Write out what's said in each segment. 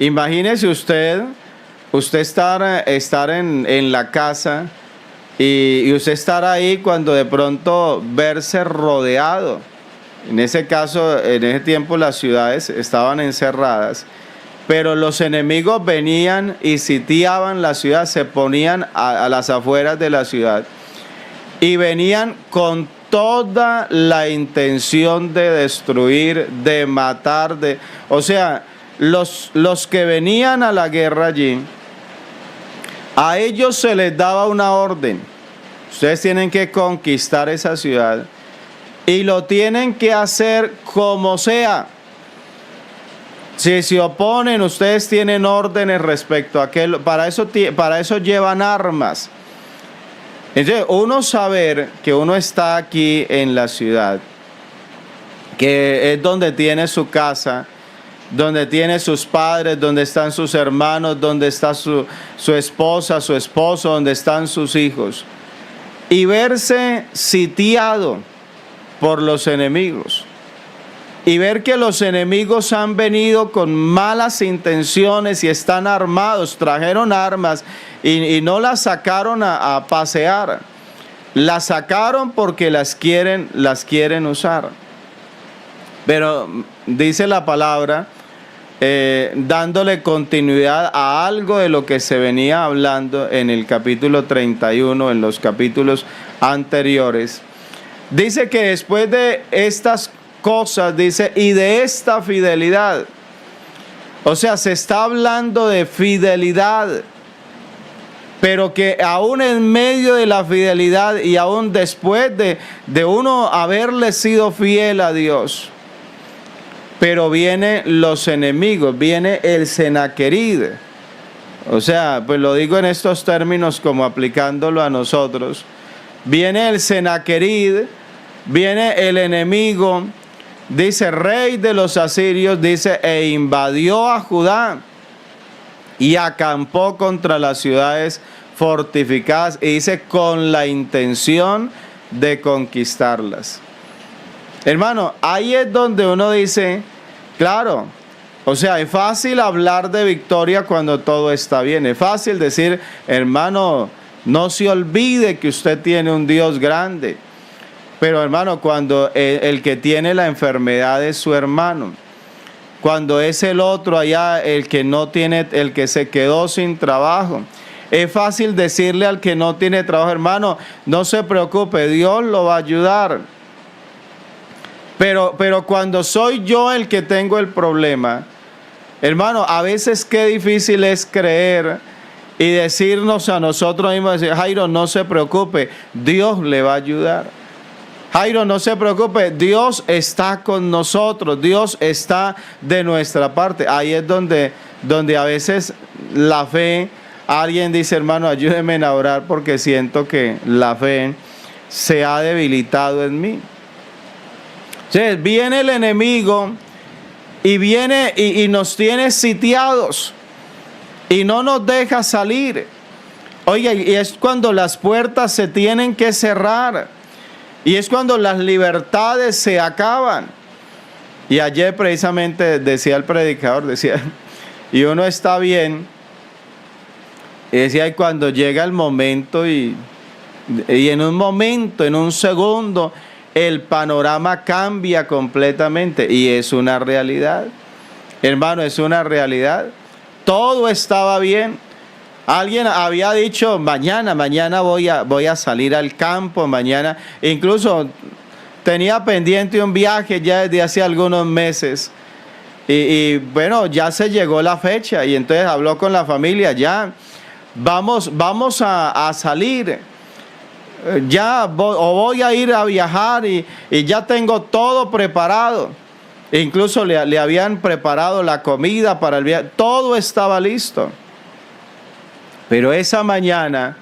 Imagínese usted estar en la casa y usted estar ahí cuando de pronto verse rodeado. En ese caso, en ese tiempo las ciudades estaban encerradas, pero los enemigos venían y sitiaban la ciudad, se ponían a las afueras de la ciudad y venían con toda la intención de destruir, de matar, o sea, los que venían a la guerra allí, a ellos se les daba una orden: ustedes tienen que conquistar esa ciudad y lo tienen que hacer como sea. Si se oponen, ustedes tienen órdenes respecto a aquello. Para eso llevan armas. Entonces, uno saber que uno está aquí en la ciudad, que es donde tiene su casa, donde tiene sus padres, donde están sus hermanos, donde está su esposa, su esposo, donde están sus hijos, y verse sitiado por los enemigos, y ver que los enemigos han venido con malas intenciones y están armados, trajeron armas y no las sacaron a pasear, las sacaron porque las quieren usar. Pero dice la palabra, dándole continuidad a algo de lo que se venía hablando en el capítulo 31, en los capítulos anteriores. Dice que después de estas cosas, dice, y de esta fidelidad. O sea, se está hablando de fidelidad, pero que aún en medio de la fidelidad y aún después de uno haberle sido fiel a Dios, pero vienen los enemigos, viene el Senaquerib. O sea, pues lo digo en estos términos como aplicándolo a nosotros. Viene el Senaquerib, viene el enemigo, dice rey de los asirios, dice, e invadió a Judá y acampó contra las ciudades fortificadas, y dice con la intención de conquistarlas. Hermano, ahí es donde uno dice, claro, o sea, es fácil hablar de victoria cuando todo está bien. Es fácil decir, hermano, no se olvide que usted tiene un Dios grande. Pero hermano, cuando el que tiene la enfermedad es su hermano, cuando es el otro allá el que no tiene, el que se quedó sin trabajo, es fácil decirle al que no tiene trabajo, hermano, no se preocupe, Dios lo va a ayudar. Pero cuando soy yo el que tengo el problema, hermano, a veces qué difícil es creer y decirnos a nosotros mismos, decir, Jairo, no se preocupe, Dios le va a ayudar. Jairo, no se preocupe, Dios está con nosotros, Dios está de nuestra parte. Ahí es donde a veces la fe, alguien dice, hermano, ayúdeme a orar porque siento que la fe se ha debilitado en mí. Entonces viene el enemigo y viene y nos tiene sitiados y no nos deja salir. Oiga, y es cuando las puertas se tienen que cerrar. Y es cuando las libertades se acaban. Y ayer precisamente decía el predicador, decía, y uno está bien, y decía, y cuando llega el momento y en un momento, en un segundo, el panorama cambia completamente. Y es una realidad, hermano, es una realidad. Todo estaba bien. Alguien había dicho, mañana voy a salir al campo, mañana. Incluso tenía pendiente un viaje ya desde hace algunos meses. Y bueno, ya se llegó la fecha. Y entonces habló con la familia, ya vamos a salir. Ya voy a ir a viajar y ya tengo todo preparado. Incluso le habían preparado la comida para el viaje. Todo estaba listo. Pero esa mañana,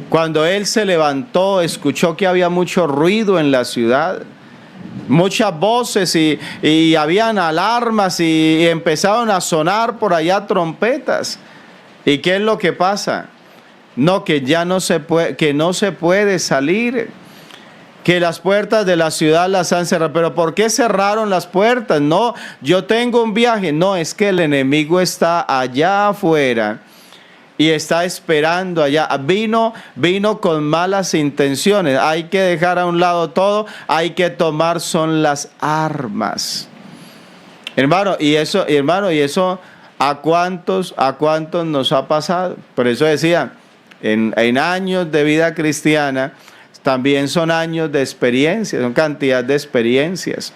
cuando él se levantó, escuchó que había mucho ruido en la ciudad, muchas voces y habían alarmas y empezaron a sonar por allá trompetas. ¿Y qué es lo que pasa? No, que ya no se puede, que no se puede salir, que las puertas de la ciudad las han cerrado. ¿Pero por qué cerraron las puertas? No, yo tengo un viaje. No, es que el enemigo está allá afuera y está esperando allá. Vino con malas intenciones. Hay que dejar a un lado todo. Hay que tomar son las armas. Hermano, y eso ¿a cuántos nos ha pasado? Por eso decía, en años de vida cristiana, también son años de experiencias, son cantidad de experiencias,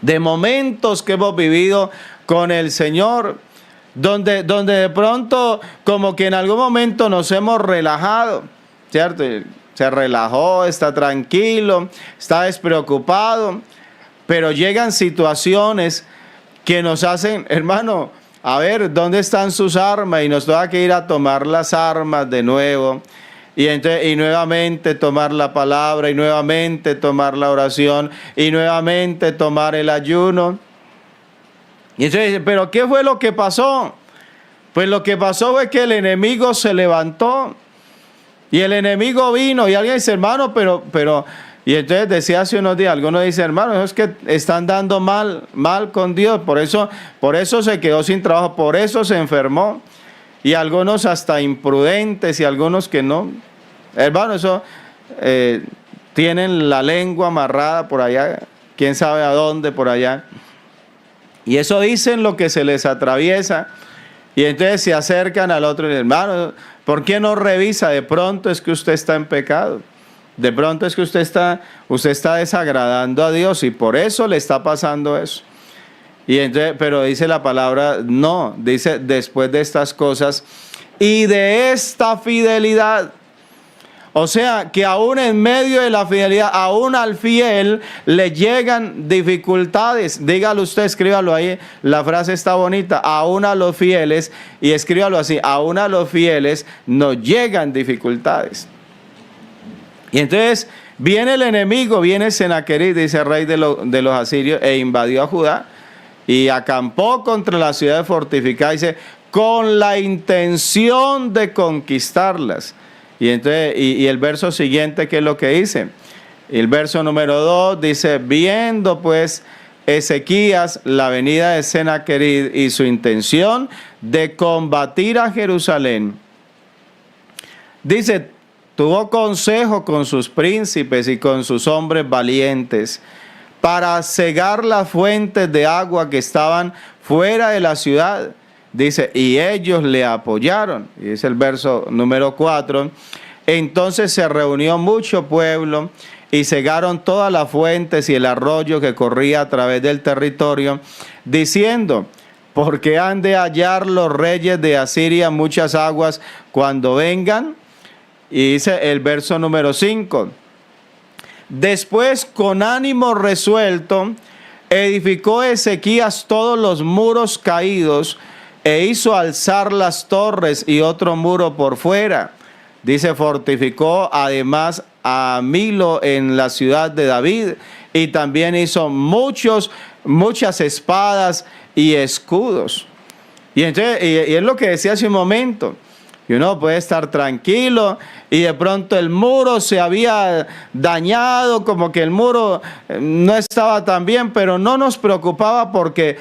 de momentos que hemos vivido con el Señor, donde de pronto como que en algún momento nos hemos relajado, ¿cierto? Se relajó, está tranquilo, está despreocupado, pero llegan situaciones que nos hacen, hermano, a ver, ¿dónde están sus armas? Y nos toca que ir a tomar las armas de nuevo. Y nuevamente tomar la palabra, y nuevamente tomar la oración, y nuevamente tomar el ayuno. Y entonces dice, ¿pero qué fue lo que pasó? Pues lo que pasó fue que el enemigo se levantó. Y el enemigo vino, y alguien dice, hermano, pero... Y entonces decía hace unos días, algunos dicen, hermano, es que están dando mal con Dios, por eso se quedó sin trabajo, por eso se enfermó. Y algunos hasta imprudentes y algunos que no. Hermano, eso tienen la lengua amarrada por allá, quién sabe a dónde por allá. Y eso dicen lo que se les atraviesa. Y entonces se acercan al otro y dicen, hermano, ¿por qué no revisa? De pronto es que usted está en pecado. De pronto es que usted está desagradando a Dios y por eso le está pasando eso. Y entonces, pero dice la palabra, no, dice después de estas cosas y de esta fidelidad. O sea, que aún en medio de la fidelidad, aún al fiel le llegan dificultades. Dígalo usted, escríbalo ahí, la frase está bonita, aún a los fieles, y escríbalo así, aún a los fieles nos llegan dificultades. Y entonces viene el enemigo, viene Senaquerib, dice rey de los asirios, e invadió a Judá y acampó contra la ciudad fortificada, dice, con la intención de conquistarlas. Y entonces, y el verso siguiente, ¿qué es lo que dice? El verso número 2 dice, viendo pues Ezequías la venida de Senaquerib y su intención de combatir a Jerusalén, dice, tuvo consejo con sus príncipes y con sus hombres valientes para cegar las fuentes de agua que estaban fuera de la ciudad. Dice, y ellos le apoyaron. Y dice el verso número 4. Entonces se reunió mucho pueblo y cegaron todas las fuentes y el arroyo que corría a través del territorio, diciendo, porque han de hallar los reyes de Asiria muchas aguas cuando vengan. Y dice el verso número 5. Después, con ánimo resuelto, edificó Ezequías todos los muros caídos e hizo alzar las torres y otro muro por fuera. Dice, fortificó además a Milo en la ciudad de David y también hizo muchas espadas y escudos. Y entonces, y es lo que decía hace un momento. Y uno puede estar tranquilo y de pronto el muro se había dañado, como que el muro no estaba tan bien, pero no nos preocupaba porque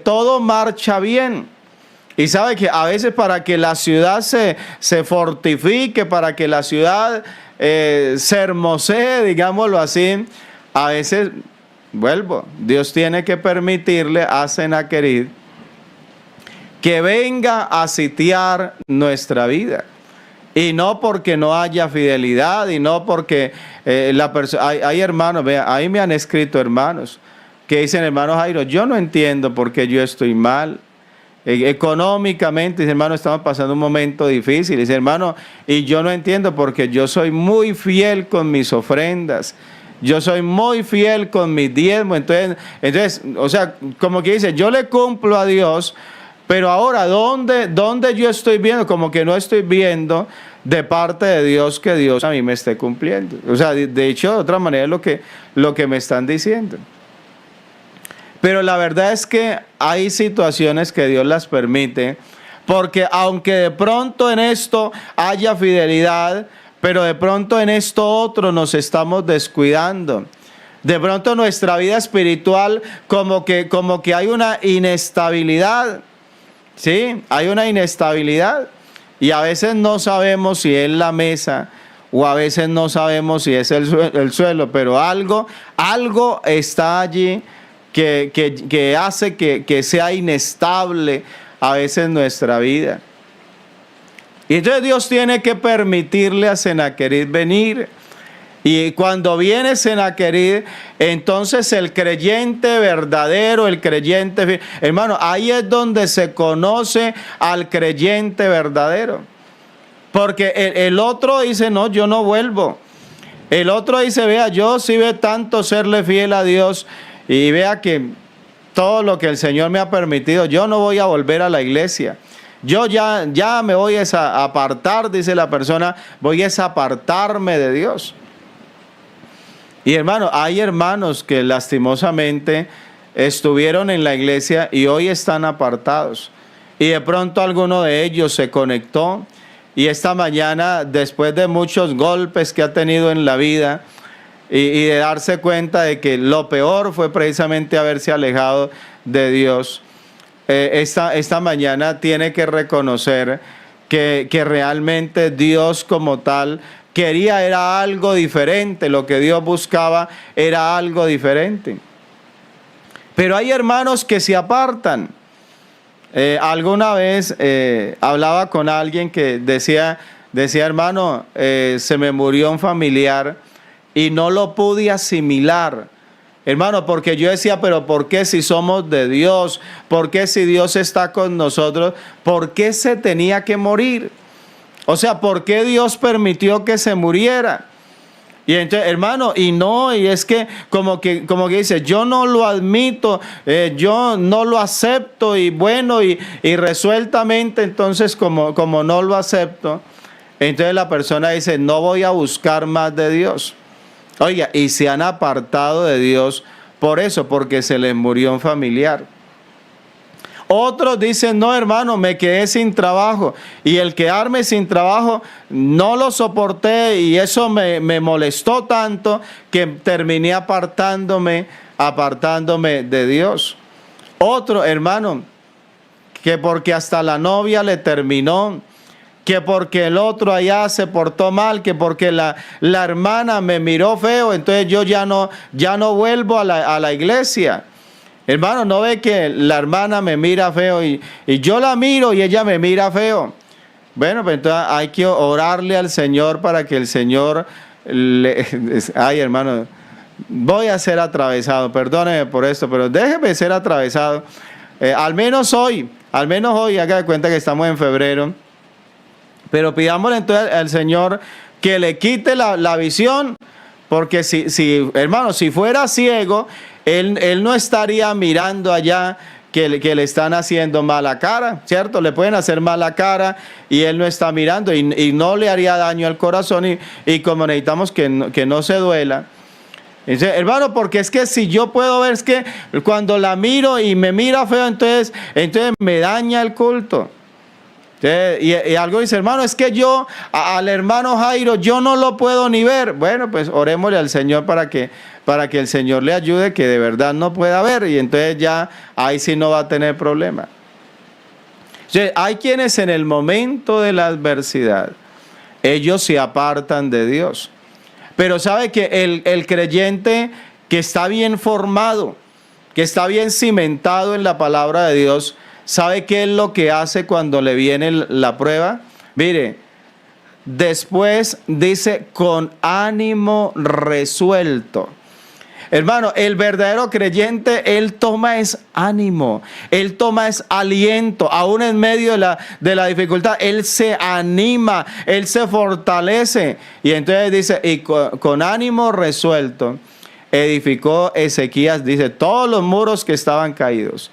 todo marcha bien. Y sabe que a veces para que la ciudad se fortifique, para que la ciudad se hermosee, digámoslo así, a veces, Dios tiene que permitirle a Senaquerib que venga a sitiar nuestra vida. Y no porque no haya fidelidad, y no porque la persona... Hay hermanos, vea, ahí me han escrito hermanos que dicen, hermano Jairo, yo no entiendo por qué yo estoy mal. Económicamente, dice, hermano, estamos pasando un momento difícil. Dice, hermano, y yo no entiendo porque yo soy muy fiel con mis ofrendas. Yo soy muy fiel con mis diezmos. Entonces, o sea, como que dice, yo le cumplo a Dios. Pero ahora, ¿dónde yo estoy viendo? Como que no estoy viendo de parte de Dios que Dios a mí me esté cumpliendo. O sea, de hecho, de otra manera es lo que me están diciendo. Pero la verdad es que hay situaciones que Dios las permite, porque aunque de pronto en esto haya fidelidad, pero de pronto en esto otro nos estamos descuidando. De pronto nuestra vida espiritual como que hay una inestabilidad, ¿sí? Hay una inestabilidad y a veces no sabemos si es la mesa o a veces no sabemos si es el suelo, pero algo está allí que hace que sea inestable a veces nuestra vida. Y entonces Dios tiene que permitirle a Sennacherib venir. Y cuando viene Sennacherib, entonces el creyente verdadero, el creyente fiel, hermano, ahí es donde se conoce al creyente verdadero. Porque el otro dice, no, yo no vuelvo. El otro dice, vea, yo sí ve tanto serle fiel a Dios y vea que todo lo que el Señor me ha permitido, yo no voy a volver a la iglesia. Yo ya me voy a apartar, dice la persona, voy a apartarme de Dios. Y hermano, hay hermanos que lastimosamente estuvieron en la iglesia y hoy están apartados. Y de pronto alguno de ellos se conectó y esta mañana, después de muchos golpes que ha tenido en la vida y de darse cuenta de que lo peor fue precisamente haberse alejado de Dios, esta mañana tiene que reconocer que realmente Dios como tal era algo diferente, lo que Dios buscaba era algo diferente. Pero hay hermanos que se apartan. Alguna vez hablaba con alguien que decía hermano, se me murió un familiar y no lo pude asimilar. Hermano, porque yo decía, pero ¿por qué si somos de Dios? ¿Por qué si Dios está con nosotros? ¿Por qué se tenía que morir? O sea, ¿por qué Dios permitió que se muriera? Y entonces, hermano, y es que como que dice, yo no lo admito, yo no lo acepto y bueno, y resueltamente entonces como no lo acepto, entonces la persona dice, no voy a buscar más de Dios. Oiga, y se han apartado de Dios por eso, porque se les murió un familiar. Otros dicen, no hermano, me quedé sin trabajo y el quedarme sin trabajo no lo soporté y eso me molestó tanto que terminé apartándome de Dios. Otro hermano, que porque hasta la novia le terminó, que porque el otro allá se portó mal, que porque la hermana me miró feo, entonces yo ya no vuelvo a la iglesia. Hermano, ¿no ve que la hermana me mira feo y yo la miro y ella me mira feo? Bueno, pues entonces hay que orarle al Señor para que el Señor ay, hermano, voy a ser atravesado, perdóneme por esto, pero déjeme ser atravesado. Al menos hoy, haga de cuenta que estamos en febrero, pero pidámosle entonces al Señor que le quite la visión, porque si hermano, si fuera ciego, Él no estaría mirando allá que le están haciendo mala cara, ¿cierto? Le pueden hacer mala cara y Él no está mirando y no le haría daño al corazón y como necesitamos que no se duela. Entonces, hermano, porque es que si yo puedo ver, es que cuando la miro y me mira feo, entonces me daña el culto. Y algo dice, hermano, es que yo al hermano Jairo yo no lo puedo ni ver. Bueno, pues orémosle al Señor para que el Señor le ayude, que de verdad no pueda ver, y entonces ya ahí sí no va a tener problema. Hay quienes en el momento de la adversidad ellos se apartan de Dios, pero sabe que el creyente que está bien formado, que está bien cimentado en la palabra de Dios, ¿sabe qué es lo que hace cuando le viene la prueba? Mire, después dice, con ánimo resuelto. Hermano, el verdadero creyente, él toma es ánimo, él toma es aliento, aún en medio de la dificultad, él se anima, él se fortalece. Y entonces dice, y con ánimo resuelto, edificó Ezequías, dice, todos los muros que estaban caídos.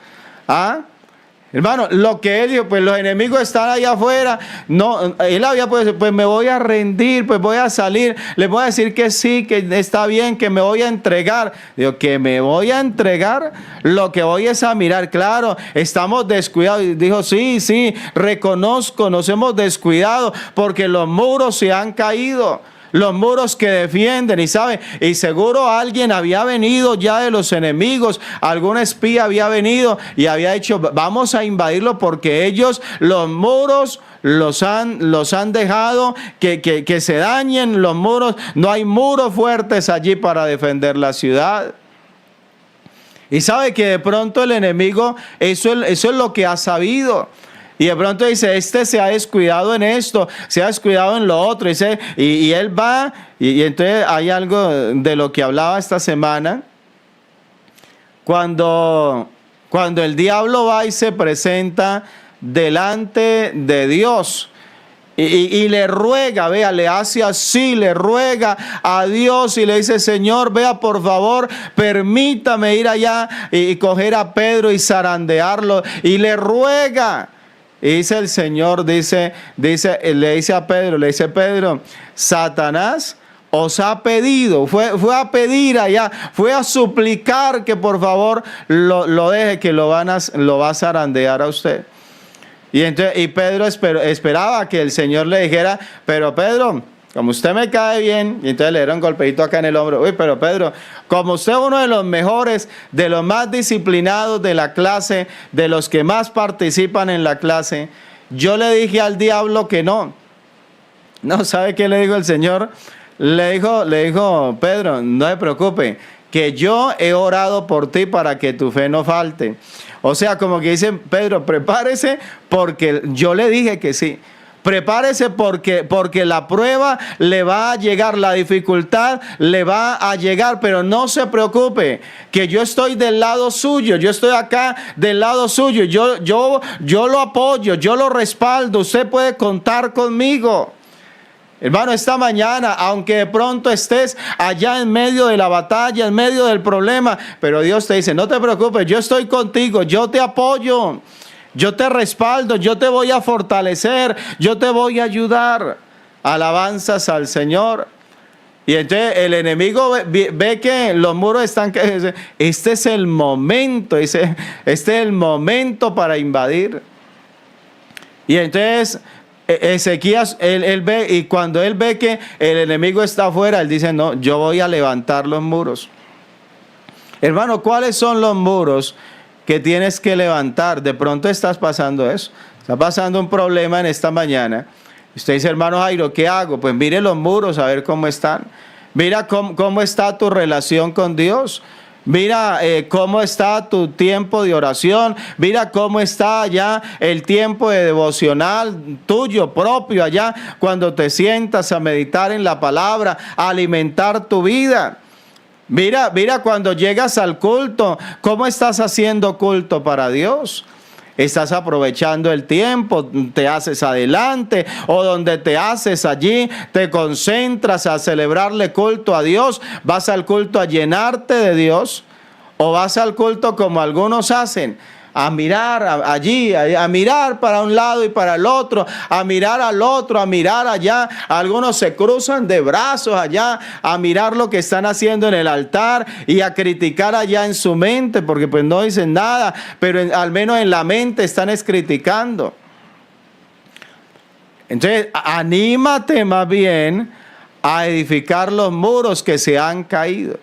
Hermano, lo que él dijo, pues los enemigos están allá afuera. No, él había pues me voy a rendir, pues voy a salir. Les voy a decir que sí, que está bien, que me voy a entregar. Digo, que me voy a entregar. Lo que voy es a mirar. Claro, estamos descuidados. Y dijo, sí, reconozco, nos hemos descuidado porque los muros se han caído. Los muros que defienden, y sabe, y seguro alguien había venido ya de los enemigos, algún espía había venido y había dicho, vamos a invadirlo porque ellos, los muros los han dejado que se dañen los muros, no hay muros fuertes allí para defender la ciudad. Y sabe que de pronto el enemigo, eso es lo que ha sabido. Y de pronto dice, este se ha descuidado en esto, se ha descuidado en lo otro. Y él va, y entonces hay algo de lo que hablaba esta semana. Cuando el diablo va y se presenta delante de Dios. Y le ruega, vea, le hace así, le ruega a Dios y le dice, Señor, vea, por favor, permítame ir allá y coger a Pedro y zarandearlo. Y le ruega. Y dice el Señor, le dice a Pedro, Satanás os ha pedido, fue a pedir allá, fue a suplicar que por favor lo deje, que lo va a zarandear a usted. Y Pedro esperaba que el Señor le dijera, pero Pedro, como usted me cae bien, y entonces le dieron un golpeito acá en el hombro. Uy, pero Pedro, como usted es uno de los mejores, de los más disciplinados de la clase, de los que más participan en la clase, yo le dije al diablo que no. No, ¿sabe qué le dijo el Señor? Le dijo, Pedro, no se preocupe, que yo he orado por ti para que tu fe no falte. O sea, como que dicen, Pedro, prepárese porque yo le dije que sí. Prepárese porque la prueba le va a llegar, la dificultad le va a llegar, pero no se preocupe, que yo estoy del lado suyo, yo estoy acá del lado suyo, yo lo apoyo, yo lo respaldo, usted puede contar conmigo. Hermano, esta mañana, aunque de pronto estés allá en medio de la batalla, en medio del problema, pero Dios te dice, no te preocupes, yo estoy contigo, yo te apoyo. Yo te respaldo, yo te voy a fortalecer, yo te voy a ayudar. Alabanzas al Señor. Y entonces el enemigo ve que los muros están caídos. Este es el momento, este es el momento para invadir. Y entonces Ezequías, él ve, y cuando él ve que el enemigo está afuera, él dice, no, yo voy a levantar los muros. Hermano, ¿cuáles son los muros que tienes que levantar? De pronto estás pasando eso, está pasando un problema en esta mañana. Usted dice, hermano Jairo, ¿qué hago? Pues mire los muros a ver cómo están. Mira cómo está tu relación con Dios. Mira cómo está tu tiempo de oración. Mira cómo está allá el tiempo de devocional tuyo propio allá cuando te sientas a meditar en la palabra, a alimentar tu vida. Mira cuando llegas al culto, ¿cómo estás haciendo culto para Dios? ¿Estás aprovechando el tiempo? ¿Te haces adelante? ¿O donde te haces allí, te concentras a celebrarle culto a Dios? ¿Vas al culto a llenarte de Dios? ¿O vas al culto como algunos hacen? A mirar allí, a mirar para un lado y para el otro, a mirar al otro, a mirar allá. Algunos se cruzan de brazos allá, a mirar lo que están haciendo en el altar y a criticar allá en su mente, porque pues no dicen nada, pero al menos en la mente están criticando. Entonces, anímate más bien a edificar los muros que se han caído.